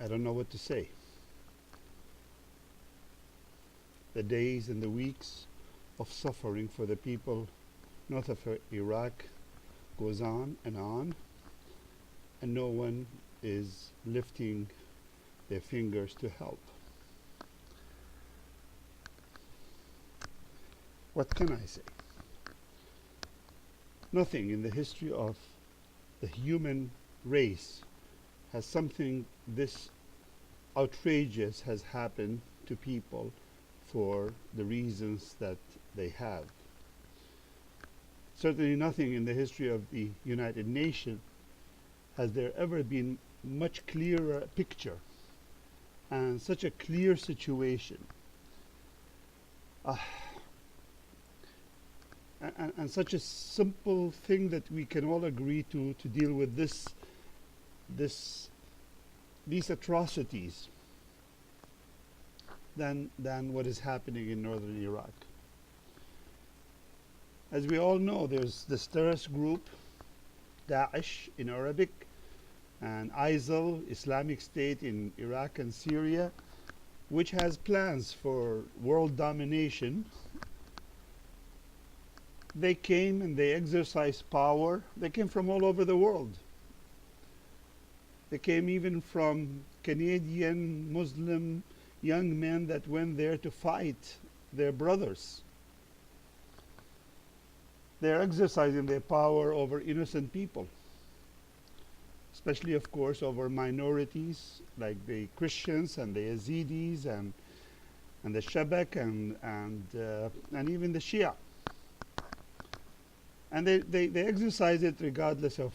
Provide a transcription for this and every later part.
I don't know what to say. The days and the weeks of suffering for the people north of Iraq goes on, and no one is lifting their fingers to help. What can I say? Nothing in the history of the human race has something this outrageous has happened to people for the reasons that they have. Certainly nothing in the history of the United Nations has there ever been much clearer picture and such a clear situation. And such a simple thing that we can all agree to deal with these atrocities than what is happening in northern Iraq. As we all know, there's this terrorist group, Daesh in Arabic, and ISIL, Islamic State in Iraq and Syria, which has plans for world domination. They came and they exercised power. They came from all over the world. They came even from Canadian Muslim young men that went there to fight their brothers. They're exercising their power over innocent people, especially, of course, over minorities like the Christians and the Yazidis and the Shabak and even the Shia. And they exercise it regardless of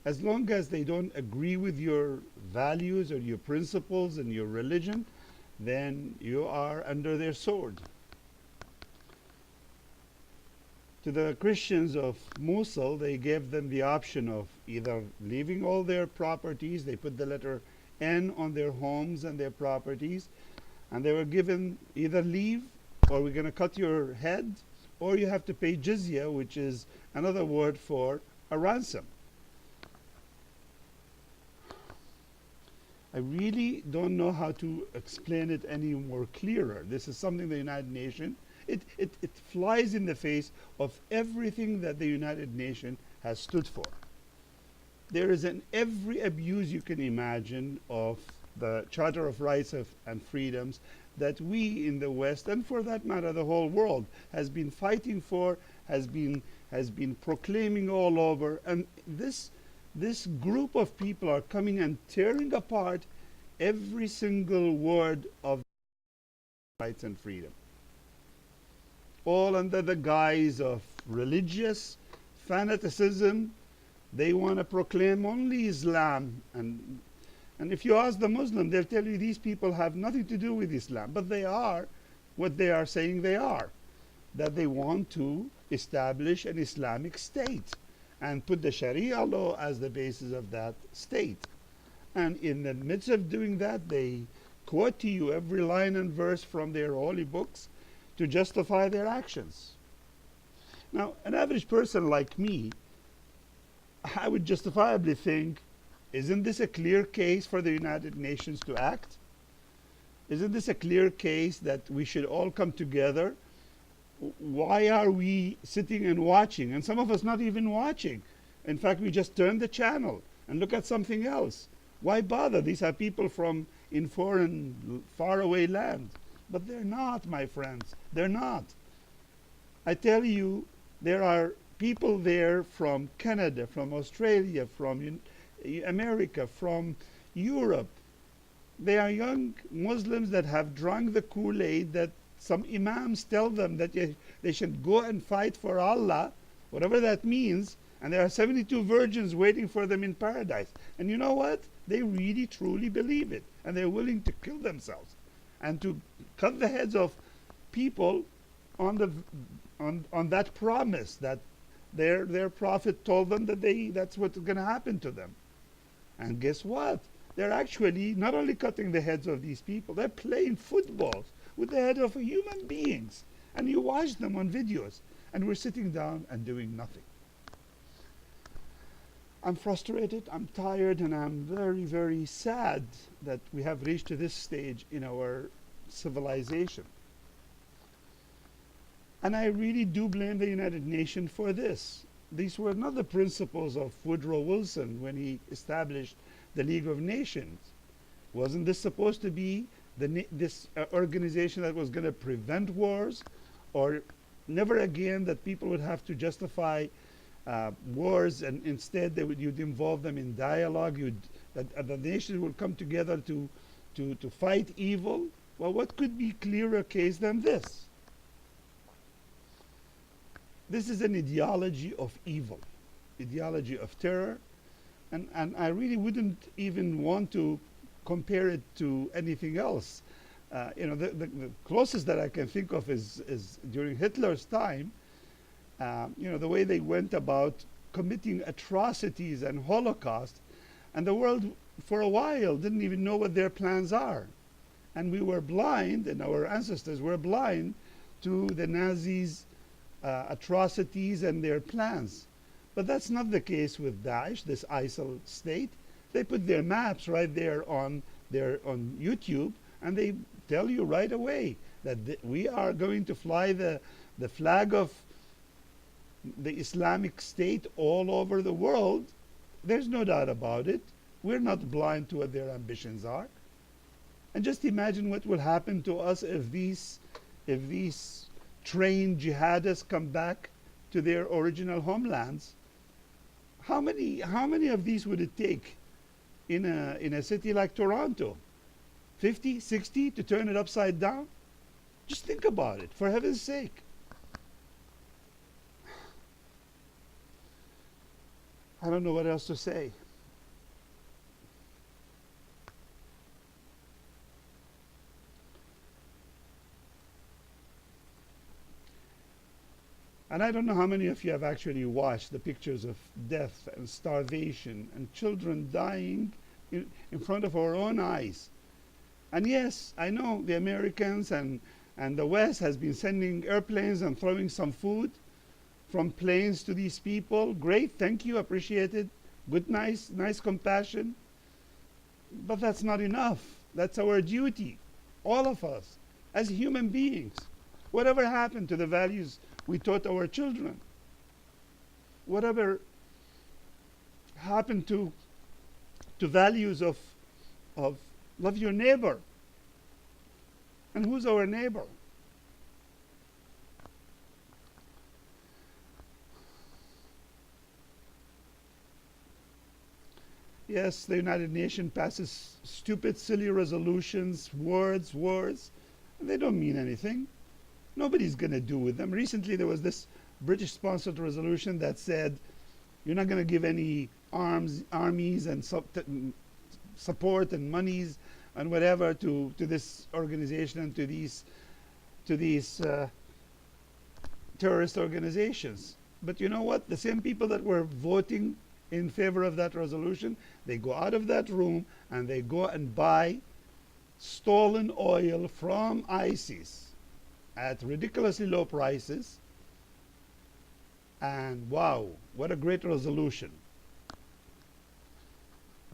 as long as they don't agree with your values or your principles and your religion, then you are under their sword. To the Christians of Mosul, they gave them the option of either leaving all their properties. They put the letter N on their homes and their properties, and they were given either leave, or we're going to cut your head, or you have to pay jizya, which is another word for a ransom. I really don't know how to explain it any more clearer. This is something the United Nations, it flies in the face of everything that the United Nations has stood for. There is every abuse you can imagine of the Charter of Rights and Freedoms that we in the West, and for that matter the whole world, has been fighting for, has been proclaiming all over, and this group of people are coming and tearing apart every single word of rights and freedom, all under the guise of religious fanaticism. They want to proclaim only Islam, and if you ask the Muslim, they'll tell you these people have nothing to do with Islam, but they are what they are saying they are, that they want to establish an Islamic state and put the Sharia law as the basis of that state. And in the midst of doing that, they quote to you every line and verse from their holy books to justify their actions. Now, an average person like me, I would justifiably think, isn't this a clear case for the United Nations to act? Isn't this a clear case that we should all come together? Why are we sitting and watching? And some of us not even watching. In fact, we just turn the channel and look at something else. Why bother? These are people from in foreign, faraway lands. But they're not, my friends. They're not. I tell you, there are people there from Canada, from Australia, from America, from Europe. They are young Muslims that have drunk the Kool-Aid that some imams tell them that they should go and fight for Allah, whatever that means, and there are 72 virgins waiting for them in paradise. And you know what? They really truly believe it, and they're willing to kill themselves and to cut the heads of people on that promise that their prophet told them that that's what's going to happen to them. And guess what? They're actually not only cutting the heads of these people, they're playing footballs with the head of human beings. And you watch them on videos, and we're sitting down and doing nothing. I'm frustrated, I'm tired, and I'm very, very sad that we have reached to this stage in our civilization. And I really do blame the United Nations for this. These were not the principles of Woodrow Wilson when he established the League of Nations. Wasn't this supposed to be this organization that was going to prevent wars, or never again that people would have to justify wars, and instead you'd involve them in dialogue? That the nations would come together to fight evil. Well, what could be clearer case than this? This is an ideology of evil, ideology of terror, and I really wouldn't even want to compare it to anything else. The closest that I can think of is during Hitler's time. The way they went about committing atrocities and Holocaust, and the world for a while didn't even know what their plans are. And we were blind, and our ancestors were blind to the Nazis' atrocities and their plans. But that's not the case with Daesh, this ISIL state. They put their maps right there on YouTube, and they tell you right away that we are going to fly the flag of the Islamic State all over the world. There's no doubt about it. We're not blind to what their ambitions are. And just imagine what will happen to us if these trained jihadists come back to their original homelands. How many of these would it take in a city like Toronto? 50, 60 to turn it upside down? Just think about it, for heaven's sake. I don't know what else to say. And I don't know how many of you have actually watched the pictures of death and starvation and children dying in front of our own eyes. And yes, I know the Americans and the West has been sending airplanes and throwing some food from planes to these people. Great, thank you, appreciate it. Good, nice compassion. But that's not enough. That's our duty, all of us, as human beings. Whatever happened to the values we taught our children? Whatever happened to values of love your neighbor? And who's our neighbor? Yes, the United Nations passes stupid, silly resolutions, words, and they don't mean anything. Nobody's going to do with them. Recently, there was this British-sponsored resolution that said, you're not going to give any armies, and support and monies and whatever to this organization and to these terrorist organizations. But you know what? The same people that were voting in favor of that resolution, they go out of that room and they go and buy stolen oil from ISIS at ridiculously low prices. And wow, what a great resolution.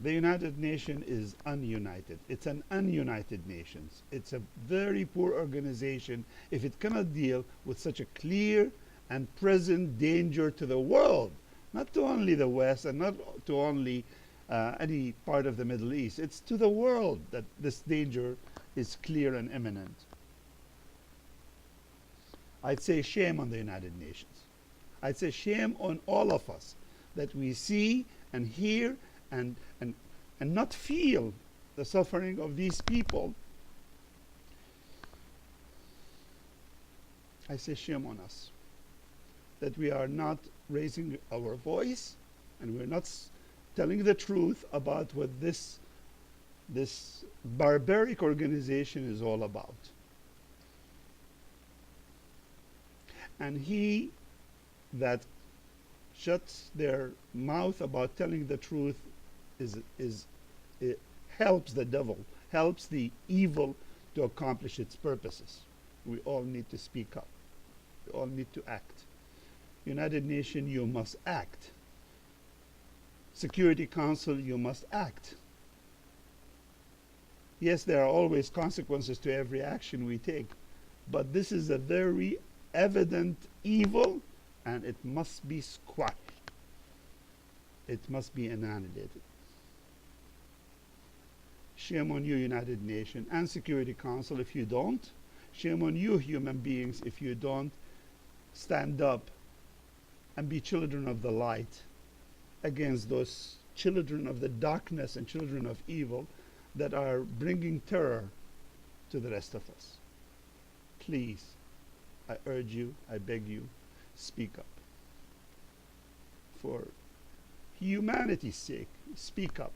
The United Nations is ununited. It's an ununited nation. It's a very poor organization if it cannot deal with such a clear and present danger to the world, not to only the West and not to only any part of the Middle East. It's to the world that this danger is clear and imminent. I'd say shame on the United Nations. I'd say shame on all of us that we see and hear and not feel the suffering of these people. I say shame on us that we are not raising our voice and we're not telling the truth about what this barbaric organization is all about. And he that shuts their mouth about telling the truth it helps the devil, helps the evil to accomplish its purposes. We all need to speak up. We all need to act. United Nations, you must act. Security Council, you must act. Yes, there are always consequences to every action we take, but this is a very evident evil, and it must be squashed. It must be annihilated. Shame on you, United Nations and Security Council, if you don't. Shame on you, human beings, if you don't stand up and be children of the light against those children of the darkness and children of evil that are bringing terror to the rest of us. Please, I urge you, I beg you, speak up. For humanity's sake, speak up.